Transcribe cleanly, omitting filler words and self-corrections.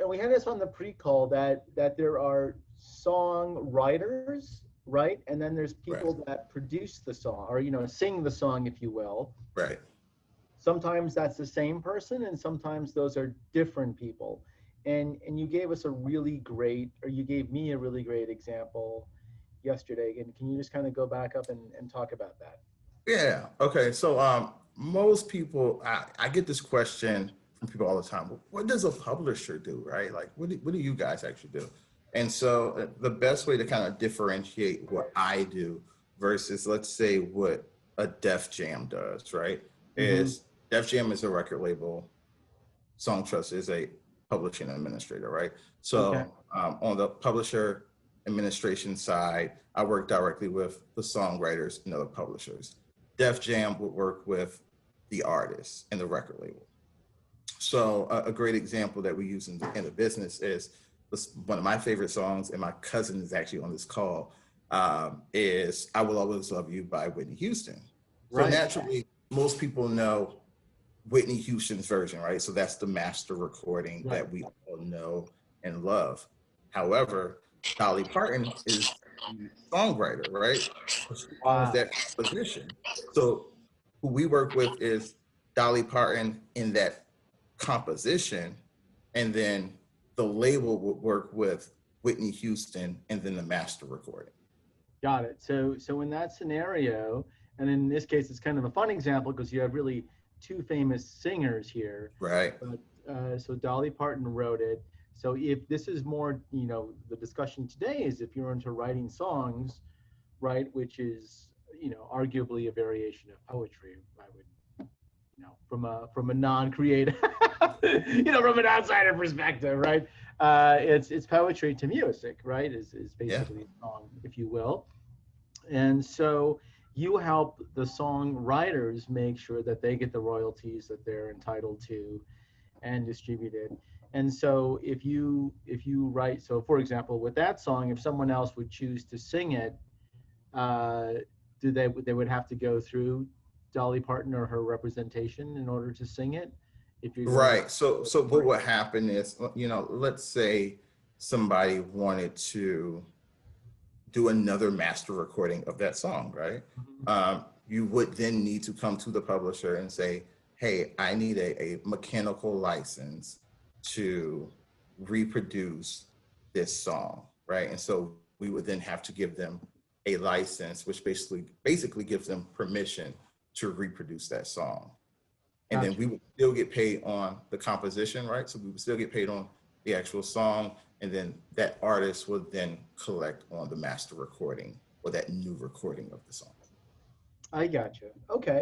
and we had this on the pre-call that there are songwriters, right? And then there's Right. people that produce the song, or sing the song, if you will. Right. Sometimes that's the same person, and sometimes those are different people. And you gave us a really great, or you gave me a really great example yesterday. And can you just kind of go back up and talk about that? Yeah. Okay. So most people, I get this question from people all the time. What does a publisher do, right? Like, what do you guys actually do? And so the best way to kind of differentiate what I do versus, let's say, what a Def Jam does, right? Mm-hmm. Is Def Jam is a record label. Song Trust is a publishing administrator, right? Okay. So on the publisher administration side, I work directly with the songwriters and other publishers. Def Jam would work with the artists and the record label. So a great example that we use in the business is one of my favorite songs, and my cousin is actually on this call, is "I Will Always Love You" by Whitney Houston. So Right. naturally, most people know Whitney Houston's version, right? So that's the master recording Right. that we all know and love. However, Dolly Parton is the songwriter, right? So she owns Wow. that composition. So who we work with is Dolly Parton in that composition, and then the label would work with Whitney Houston and then the master recording. Got it. So in that scenario, and in this case, it's kind of a fun example because you have really two famous singers here. Right. But so Dolly Parton wrote it. So if this is more, the discussion today is if you're into writing songs, right, which is, arguably a variation of poetry. I would, from a non-creative, from an outsider perspective, right? It's poetry to music, right? Is Yeah. basically a song, if you will. And so you help the songwriters make sure that they get the royalties that they're entitled to and distributed. And so if you write, so for example, with that song, if someone else would choose to sing it, uh, do they would have to go through Dolly Parton or her representation in order to sing it? If you're going Right. So what would happen is, let's say somebody wanted to do another master recording of that song, right? Mhm. You would then need to come to the publisher and say, hey, I need a mechanical license to reproduce this song, right? And so we would then have to give them a license, which basically gives them permission to reproduce that song. And then Gotcha. we would still get paid on the composition, right? So we would still get paid on the actual song, and then that artist would then collect on the master recording or that new recording of the song. I gotcha. Okay.